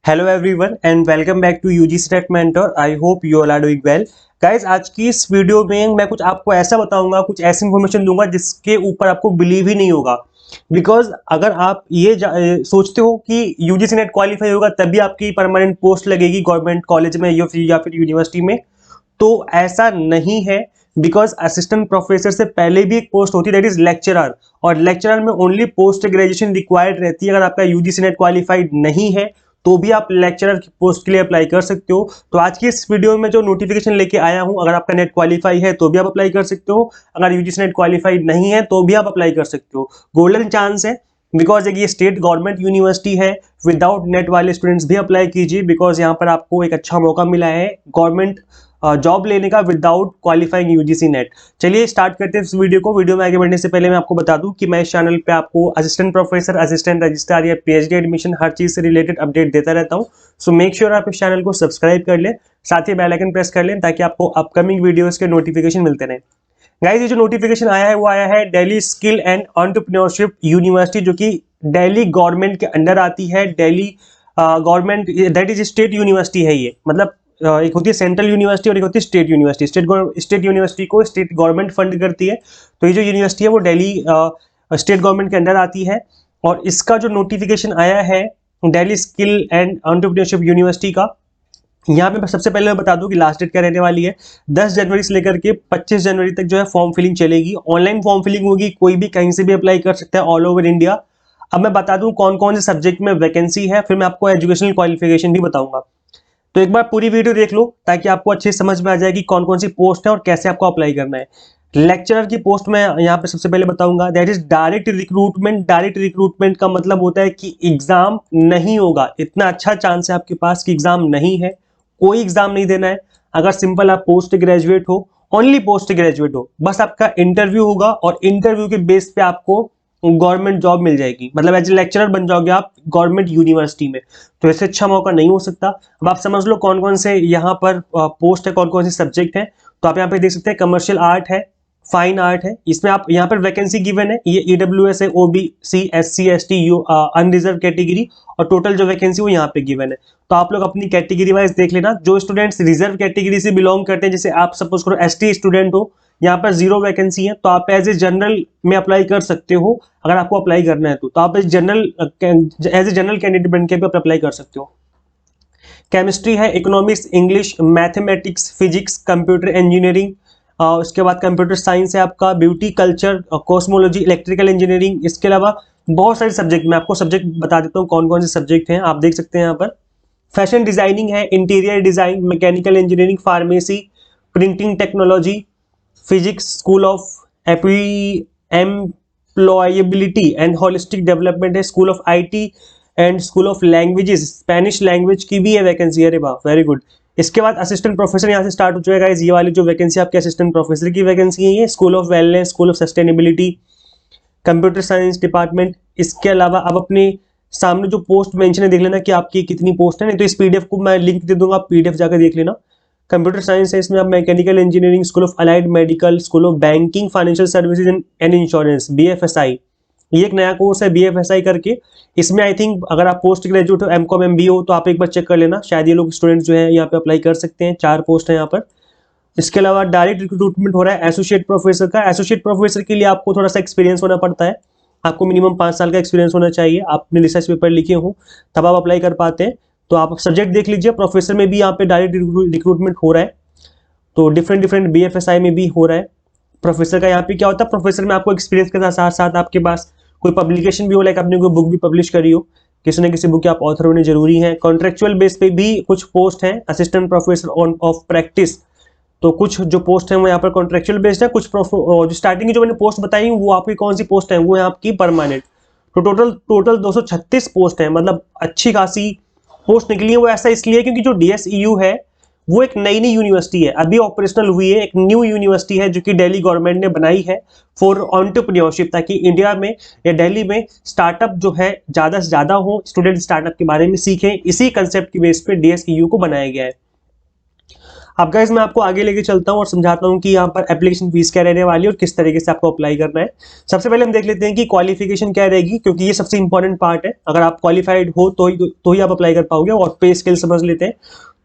Hello everyone and welcome back to UGC tech mentor. I hope you all are doing well. Guys, आज की इस video में मैं कुछ आपको ऐसा बताऊंगा, कुछ ऐसी इन्फॉर्मेशन दूंगा जिसके ऊपर आपको बिलीव ही नहीं होगा। बिकॉज अगर आप ये सोचते हो कि यूजीसी नेट क्वालिफाई होगा तभी आपकी परमानेंट पोस्ट लगेगी गवर्नमेंट कॉलेज में या फिर यूनिवर्सिटी में, तो ऐसा नहीं है। बिकॉज असिस्टेंट प्रोफेसर से पहले भी एक पोस्ट होती है, दैट इज लेक्चरर। और लेक्चरर में ओनली पोस्ट ग्रेजुएशन रिक्वायर्ड रहती है। अगर आपका यूजीसी नेट क्वालिफाइड नहीं है तो भी आप लेक्चरर की पोस्ट के लिए अप्लाई कर सकते हो। तो आज की इस वीडियो में जो नोटिफिकेशन लेके आया हूं, अगर आपका नेट क्वालिफाई है तो भी आप अप्लाई कर सकते हो, अगर यूजीसी नेट क्वालिफाइड नहीं है तो भी आप अप्लाई कर सकते हो। गोल्डन चांस है, बिकॉज ये स्टेट गवर्नमेंट यूनिवर्सिटी है। विदाउट नेट वाले स्टूडेंट्स भी अप्लाई कीजिए, बिकॉज यहाँ पर आपको एक अच्छा मौका मिला है गवर्नमेंट जॉब लेने का विदाउट क्वालिफाइंग यूजीसी नेट। चलिए स्टार्ट करते हैं इस वीडियो को। वीडियो में आगे बढ़ने से पहले मैं आपको बता दूं कि मैं इस चैनल पे आपको असिस्टेंट प्रोफेसर, असिस्टेंट रजिस्ट्रार या पीएचडी एडमिशन हर चीज से रिलेटेड अपडेट देता रहता हूं। सो मेक श्योर आप इस चैनल को सब्सक्राइब कर लें, साथ ही बेल आइकन प्रेस कर लें ताकि आपको अपकमिंग वीडियोस के नोटिफिकेशन मिलते रहें। गाइस, ये जो नोटिफिकेशन आया है वो आया है Delhi skill and entrepreneurship university, जो कि दिल्ली गवर्नमेंट के अंडर आती है। Delhi government that is state university है ये। मतलब एक होती है सेंट्रल यूनिवर्सिटी और एक होती है स्टेट यूनिवर्सिटी। स्टेट यूनिवर्सिटी को स्टेट गवर्नमेंट फंड करती है। तो ये जो यूनिवर्सिटी है वो दिल्ली स्टेट गवर्नमेंट के अंडर आती है। और इसका जो नोटिफिकेशन आया है Delhi skill and entrepreneurship university का, यहाँ पे सबसे पहले मैं बता दूं कि लास्ट डेट क्या रहने वाली है। 10 जनवरी से लेकर के 25 जनवरी तक जो है फॉर्म फिलिंग चलेगी। ऑनलाइन फॉर्म फिलिंग होगी, कोई भी कहीं से भी अप्लाई कर सकता है ऑल ओवर इंडिया। अब मैं बता दूं कौन कौन से सब्जेक्ट में वैकेंसी है, फिर मैं आपको एजुकेशनल क्वालिफिकेशन भी बताऊंगा। तो एक बार पूरी वीडियो देख लो ताकि आपको अच्छे से समझ में आ जाए कि कौन कौन सी पोस्ट है और कैसे आपको अप्लाई करना है। लेक्चरर की पोस्ट में यहाँ पे सबसे पहले बताऊंगा, that is direct recruitment. Direct recruitment का मतलब होता है कि एग्जाम नहीं होगा। इतना अच्छा चांस है आपके पास कि एग्जाम नहीं है, कोई एग्जाम नहीं देना है। अगर सिंपल आप पोस्ट ग्रेजुएट हो, ओनली पोस्ट ग्रेजुएट हो, बस आपका इंटरव्यू होगा और इंटरव्यू के बेस पे आपको गवर्नमेंट जॉब मिल जाएगी। मतलब एज ए लेक्चरर बन जाओगे आप गवर्नमेंट यूनिवर्सिटी में। तो इससे अच्छा मौका नहीं हो सकता। अब आप समझ लो कौन कौन से यहाँ पर पोस्ट है, कौन कौन से सब्जेक्ट है। तो आप यहाँ पे देख सकते हैं कमर्शियल आर्ट है, फाइन आर्ट है। इसमें आप यहाँ पर वैकेंसी गिवन है, ये ईडब्ल्यूएस है, OBC, SC, ST, unreserve category, और टोटल जो वैकेंसी वो यहाँ पे गिवन है। तो आप लोग अपनी कैटेगरी वाइज देख लेना। जो स्टूडेंट्स रिजर्व कैटेगरी से बिलोंग करते हैं, जैसे आप सपोज करो एसटी स्टूडेंट हो, यहाँ पर 0 वैकेंसी है, तो आप एज ए जनरल में अप्लाई कर सकते हो। अगर आपको अप्लाई करना है तो आप एज ए जनरल कैंडिडेट बन के भी अप्लाई कर सकते हो। केमिस्ट्री है, economics, English, mathematics, physics, computer engineering, उसके बाद कंप्यूटर साइंस है आपका, beauty, culture, cosmology, electrical engineering. इसके अलावा बहुत सारे सब्जेक्ट, मैं आपको सब्जेक्ट बता देता हूँ कौन कौन से सब्जेक्ट हैं, आप देख सकते हैं यहाँ पर। फैशन डिजाइनिंग है, interior design, mechanical engineering, pharmacy, printing technology, physics, school of employability and holistic development है, school of IT and school of languages, Spanish language की भी है वैकेंसी। अरे वाह, वेरी गुड। इसके बाद असिस्टेंट प्रोफेसर यहाँ से स्टार्ट हो जाएगा। ये वाली जो वैकेंसी आपके असिस्टेंट प्रोफेसर की वैकेंसी है, ये school of wellness, school of sustainability, computer science department. इसके अलावा अब अपने सामने जो पोस्ट मेंशन है देख लेना कि आपकी कितनी पोस्ट है। नहीं तो इस पीडीएफ को मैं लिंक दे दूंगा, आप पीडीएफ जाकर देख लेना। कंप्यूटर साइंस है, इसमें आप mechanical engineering, school of allied medical, school of banking, financial services and insurance, BFSI. ये एक नया कोर्स है बीएफएसआई करके। इसमें आई थिंक अगर आप पोस्ट ग्रेजुएट हो, एमकॉम एमबीए हो, तो आप एक बार चेक कर लेना, शायद ये लोग स्टूडेंट्स जो है यहाँ पे अप्लाई कर सकते हैं। 4 पोस्ट है यहाँ पर। इसके अलावा डायरेक्ट रिक्रूटमेंट हो रहा है एसोसिएट प्रोफेसर का। एसोसिएट प्रोफेसर के लिए आपको थोड़ा सा एक्सपीरियंस होना पड़ता है, आपको मिनिमम 5 साल का एक्सपीरियंस होना चाहिए। आपने रिसर्च पेपर लिखे हो तब आप अप्लाई कर पाते हैं। तो आप सब्जेक्ट देख लीजिए, प्रोफेसर में भी यहाँ पे डायरेक्ट रिक्रूटमेंट हो रहा है। तो डिफरेंट बीएफएसआई में भी हो रहा है। प्रोफेसर का यहाँ पे क्या होता है, प्रोफेसर में आपको एक्सपीरियंस के साथ साथ आपके पास कोई पब्लिकेशन भी हो, लाइक आपने कोई बुक भी पब्लिश करी हो, किसी न किसी बुक के आप ऑथर होने जरूरी है। कॉन्ट्रेक्चुअल बेस पे भी कुछ पोस्ट हैं, असिस्टेंट प्रोफेसर ऑफ प्रैक्टिस। तो कुछ जो पोस्ट है वो यहाँ पर कॉन्ट्रेक्चुअल बेस्ड है, कुछ जो स्टार्टिंग की जो मैंने पोस्ट बताई वो आपकी कौन सी पोस्ट है, वो है आपकी परमानेंट। तो टोटल 236 पोस्ट है, मतलब अच्छी खासी पोस्ट निकली है। वो ऐसा इसलिए क्योंकि जो डीएसईयू है वो एक नई यूनिवर्सिटी है, अभी ऑपरेशनल हुई है, एक न्यू यूनिवर्सिटी है जो कि दिल्ली गवर्नमेंट ने बनाई है फॉर एंटरप्रेन्योरशिप, ताकि इंडिया में या दिल्ली में स्टार्टअप जो है ज्यादा से ज्यादा हो, स्टूडेंट स्टार्टअप के बारे में सीखें। इसी कंसेप्ट की बेस पे डीएसईयू को बनाया गया है। अब गाइस मैं आपको आगे लेके चलता हूँ और समझाता हूँ कि यहाँ पर एप्लीकेशन फीस क्या रहने वाली है और किस तरीके से आपको अप्लाई करना है। सबसे पहले हम देख लेते हैं कि क्वालिफिकेशन क्या रहेगी, क्योंकि ये सबसे इंपॉर्टेंट पार्ट है। अगर आप क्वालिफाइड हो तो ही आप अप्लाई कर पाओगे। और पे स्केल समझ लेते हैं।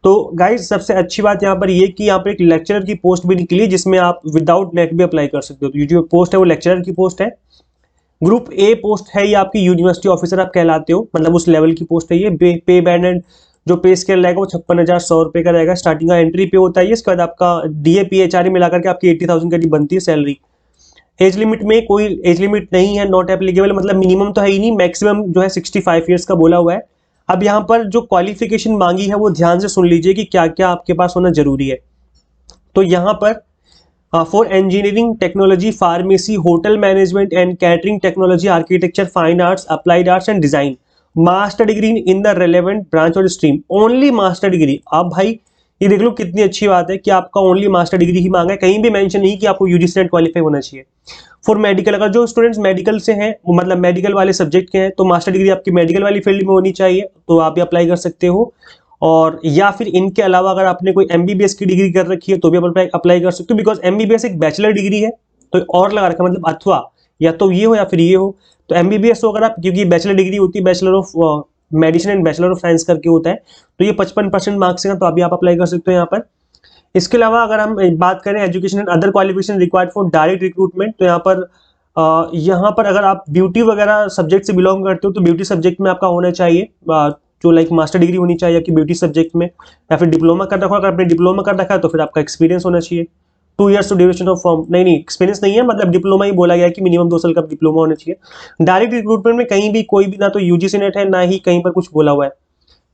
तो गाइस सबसे अच्छी बात यहाँ पर ये कि यहाँ पर एक लेक्चरर की पोस्ट भी निकली है, जिसमें आप विदाउट नेट भी अप्लाई कर सकते हो। तो ये जो पोस्ट है वो लेक्चरर की पोस्ट है। ग्रुप ए पोस्ट है ये आपकी यूनिवर्सिटी ऑफिसर आप कहलाते हो, मतलब उस लेवल की पोस्ट है ये। पे बैंड एंड जो पे स्केल रहेगा वो 56,100 रुपये का रहेगा। स्टार्टिंग का एंट्री पे होता है। इसके बाद आपका डीए पीएचआर मिलाकर के आपकी 80,000 की बनती है सैलरी। एज लिमिट में कोई एज लिमिट नहीं है, नॉट एप्लीकेबल, मतलब मिनिमम तो है ही नहीं, मैक्सिमम जो है 65 ईयर्स का बोला हुआ है। अब यहाँ पर जो क्वालिफिकेशन मांगी है वो ध्यान से सुन लीजिए कि क्या क्या आपके पास होना जरूरी है। तो यहाँ पर for engineering technology, pharmacy, hotel management and catering technology, architecture, fine arts, applied arts and design, master degree in the relevant branch और स्ट्रीम, ओनली मास्टर डिग्री। अब भाई ये देख लो कितनी अच्छी बात है कि आपका ओनली मास्टर डिग्री ही मांगा है, कहीं भी मेंशन नहीं कि आपको यूजीसी नेट क्वालिफाई होना चाहिए। फॉर मेडिकल, अगर जो स्टूडेंट्स मेडिकल से हैं, मतलब मेडिकल वाले सब्जेक्ट के हैं, तो मास्टर डिग्री आपकी मेडिकल वाली फील्ड में होनी चाहिए, तो आप भी अप्लाई कर सकते हो। और या फिर इनके अलावा अगर आपने कोई एमबीबीएस की डिग्री कर रखी है तो भी आप अप्लाई कर सकते हो, बिकॉज एमबीबीएस एक बैचलर डिग्री है। तो और लगा रखा, मतलब अथवा या तो ये हो या फिर ये हो। तो एमबीबीएस हो अगर आप, क्योंकि बैचलर डिग्री होती है, bachelor of medicine and bachelor of science करके होता है, तो ये 55% मार्क्स है, तो अभी आप अप्लाई कर सकते हो यहाँ पर। इसके अलावा अगर हम बात करें education and other qualification required for direct recruitment, तो यहाँ पर अगर आप ब्यूटी वगैरह सब्जेक्ट से बिलोंग करते हो तो ब्यूटी सब्जेक्ट में आपका होना चाहिए जो लाइक मास्टर डिग्री होनी चाहिए आपकी ब्यूटी सब्जेक्ट में, या फिर डिप्लोमा कर रखा हो। अगर आपने डिप्लोमा कर रखा है तो फिर आपका एक्सपीरियंस होना चाहिए 2 years to duration of form. नहीं एक्सपीरियंस नहीं है, मतलब डिप्लोमा ही बोला गया है कि मिनिमम 2 साल का डिप्लोमा होना चाहिए। डायरेक्ट रिक्रूटमेंट में कहीं भी कोई भी ना तो यूजीसी नेट है, ना ही कहीं पर कुछ बोला हुआ है,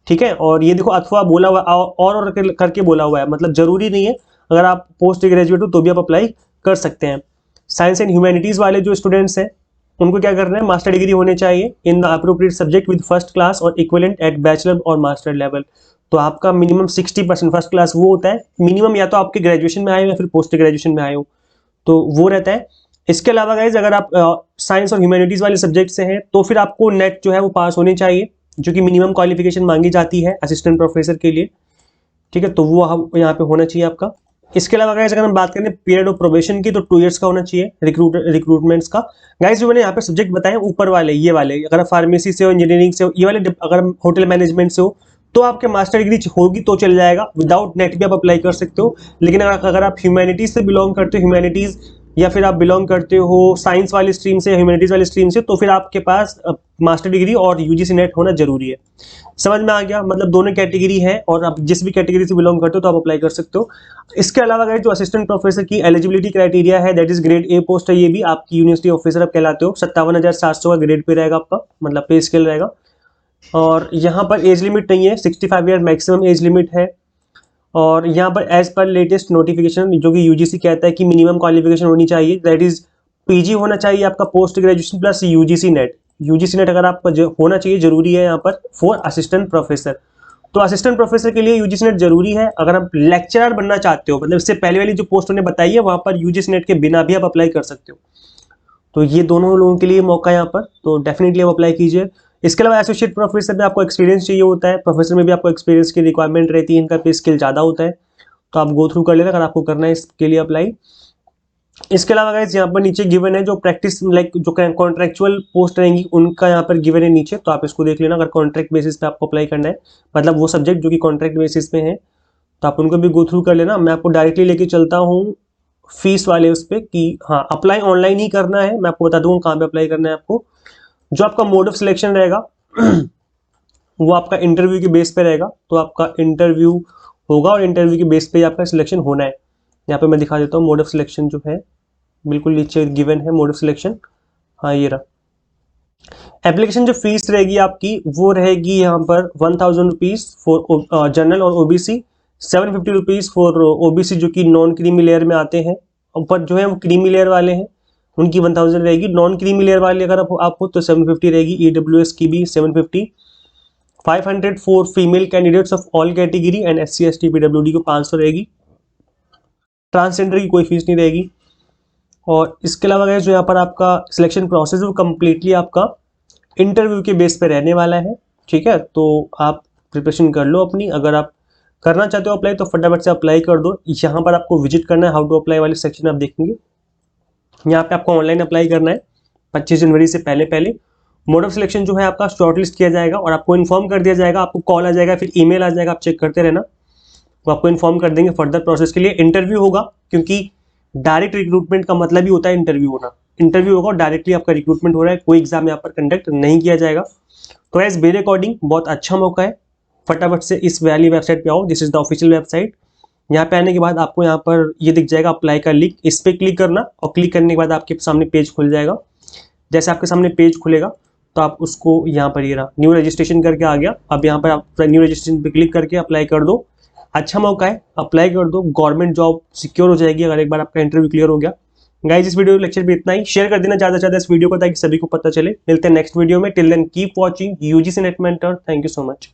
ठीक है। और ये देखो अथवा बोला हुआ और करके बोला हुआ है, मतलब जरूरी नहीं है। अगर आप पोस्ट ग्रेजुएट हो तो भी आप अप्लाई कर सकते हैं। साइंस एंड ह्यूमैनिटीज वाले जो स्टूडेंट्स हैं उनको क्या करना है, मास्टर डिग्री होने चाहिए in the appropriate subject with first class और इक्विवेलेंट एट बैचलर और मास्टर लेवल। तो आपका मिनिमम 60% फर्स्ट क्लास वो होता है मिनिमम, या तो आपके ग्रेजुएशन में आए हो या फिर पोस्ट ग्रेजुएशन में आए हो, तो वो रहता है। इसके अलावा गाइज अगर आप साइंस और ह्यूमैनिटीज वाले सब्जेक्ट से हैं तो फिर आपको नेट जो है वो पास होनी चाहिए, जो कि मिनिमम क्वालिफिकेशन मांगी जाती है असिस्टेंट प्रोफेसर के लिए, ठीक है। तो वो हम यहाँ पे होना चाहिए आपका। इसके अलावा गाइस अगर हम बात करें पीरियड ऑफ प्रोबेशन की, तो 2 इयर्स का होना चाहिए रिक्रूटमेंट्स का। गाइस जो मैंने यहाँ पे सब्जेक्ट बताए ऊपर वाले, ये वाले अगर आप फार्मेसी से हो, इंजीनियरिंग से हो, ये वाले अगर होटल मैनेजमेंट से हो तो आपके मास्टर डिग्री होगी तो चल जाएगा, विदाउट नेट भी आप अप्लाई कर सकते हो। लेकिन अगर आप ह्यूमैनिटीज से बिलोंग करते हो, ह्यूमैनिटीज या फिर आप बिलोंग करते हो साइंस वाली स्ट्रीम से, ह्यूमैनिटीज वाली स्ट्रीम से, तो फिर आपके पास मास्टर डिग्री और यूजीसी नेट होना जरूरी है। समझ में आ गया, मतलब दोनों कैटेगरी है और आप जिस भी कैटेगरी से बिलोंग करते हो तो आप अप्लाई कर सकते हो। इसके अलावा गाइस जो असिस्टेंट प्रोफेसर की एलिजिबिलिटी क्राइटेरिया है, that is grade A post है, ये भी आपकी यूनिवर्सिटी ऑफिसर आप कहलाते हो। 57,700 का ग्रेड पे रहेगा आपका, मतलब पे स्केल रहेगा। और यहाँ पर एज लिमिट नहीं है, 65 ईयर मैक्सिमम एज लिमिट है। और यहाँ पर एज पर लेटेस्ट नोटिफिकेशन जो कि यूजीसी कहता है कि मिनिमम क्वालिफिकेशन होनी चाहिए, दैट इज पीजी होना चाहिए आपका post graduation plus UGC net. UGC net अगर आपका होना चाहिए, जरूरी है यहाँ पर फॉर असिस्टेंट प्रोफेसर। तो असिस्टेंट प्रोफेसर के लिए यूजीसी नेट जरूरी है। अगर आप लेक्चरर बनना चाहते हो, मतलब इससे पहले वाली जो पोस्ट उन्हें बताई है वहां पर यूजीसी नेट के बिना भी आप अप्लाई कर सकते हो। तो ये दोनों लोगों के लिए मौका है यहाँ पर, तो डेफिनेटली आप अप्लाई कीजिए। इसके अलावा एसोसिएट प्रोफेसर में आपको एक्सपीरियंस चाहिए होता है, प्रोफेसर में भी आपको एक्सपीरियंस की रिक्वायरमेंट रहती है, इनका पे स्किल ज़्यादा होता है, तो आप गो थ्रू कर लेना अगर आपको करना है इसके लिए अप्लाई। इसके अलावा गाइस यहाँ पर नीचे गिवन है जो प्रैक्टिस लाइक जो कॉन्ट्रेक्चुअल पोस्ट रहेंगी उनका यहाँ पर गिवन है नीचे, तो आप इसको देख लेना। अगर कॉन्ट्रैक्ट बेसिस पे आपको अप्लाई करना है, मतलब वो सब्जेक्ट जो कि कॉन्ट्रैक्ट बेसिस पे है, तो आप उनको भी गो थ्रू कर लेना। मैं आपको डायरेक्टली लेके चलता हूँ फीस वाले उस पर कि हाँ अप्लाई ऑनलाइन ही करना है। मैं आपको बता दूंगा कहाँ पे अप्लाई करना है आपको। जो आपका मोड ऑफ सिलेक्शन रहेगा वो आपका इंटरव्यू के बेस पे रहेगा, तो आपका इंटरव्यू होगा और इंटरव्यू के बेस पे आपका सिलेक्शन होना है। यहाँ पे मैं दिखा देता हूँ मोड ऑफ सिलेक्शन जो है, बिल्कुल नीचे गिवन है मोड ऑफ सिलेक्शन, हाँ ये रहा। एप्लीकेशन जो फीस रहेगी आपकी वो रहेगी यहाँ पर 1000 रुपीज़ फॉर जनरल और ओबीसी, 750 रुपीज़ फॉर ओबीसी जो कि नॉन क्रीमी लेयर में आते हैं, पर जो है वो क्रीमी लेयर वाले हैं उनकी 1000 रहेगी। नॉन क्रीमी लेयर वाले अगर आप हो तो 750 रहेगी। ईडब्ल्यूएस की भी 750। 500 for female candidates of all category and SC ST PWD को 500 रहेगी। ट्रांसजेंडर की कोई फीस नहीं रहेगी। और इसके अलावा गाइस जो यहाँ पर आपका सिलेक्शन प्रोसेस वो कम्प्लीटली आपका इंटरव्यू के बेस पे रहने वाला है, ठीक है। तो आप प्रिपरेशन कर लो अपनी। अगर आप करना चाहते हो अप्लाई तो फटाफट से अप्लाई कर दो। यहाँ पर आपको विजिट करना है, हाउ टू अप्लाई वाले सेक्शन में आप देखेंगे, यहाँ पे आपको ऑनलाइन अप्लाई करना है 25 जनवरी से पहले पहले। मोड ऑफ सिलेक्शन जो है आपका शॉर्टलिस्ट किया जाएगा और आपको इन्फॉर्म कर दिया जाएगा, आपको कॉल आ जाएगा, फिर ईमेल आ जाएगा, आप चेक करते रहना, तो आपको इन्फॉर्म कर देंगे फर्दर प्रोसेस के लिए। इंटरव्यू होगा, क्योंकि डायरेक्ट रिक्रूटमेंट का मतलब ही होता है इंटरव्यू होना। इंटरव्यू होगा और डायरेक्टली आपका रिक्रूटमेंट हो रहा है, कोई एग्जाम यहाँ पर कंडक्ट नहीं किया जाएगा। तो एज मेरे अकॉर्डिंग बहुत अच्छा मौका है, फटाफट से इस वाली वेबसाइट पे आओ। This is the official website. यहाँ पे आने के बाद आपको यहाँ पर ये दिख जाएगा अप्लाई का लिंक, इस पर क्लिक करना और क्लिक करने के बाद आपके सामने पेज खुल जाएगा। जैसे आपके सामने पेज खुलेगा तो आप उसको यहाँ पर ये रहा न्यू रजिस्ट्रेशन करके आ गया। अब यहाँ पर आप न्यू रजिस्ट्रेशन पे क्लिक करके अप्लाई कर दो। अच्छा मौका है, अप्लाई कर दो, गवर्नमेंट जॉब सिक्योर हो जाएगी अगर एक बार आपका इंटरव्यू क्लियर हो गया। गाइस, इस वीडियो लेक्चर भी इतना ही, शेयर कर देना ज़्यादा से ज़्यादा इस वीडियो को ताकि सभी को पता चले। मिलते हैं नेक्स्ट वीडियो में, till then keep watching UGC NET mentor. Thank you so much.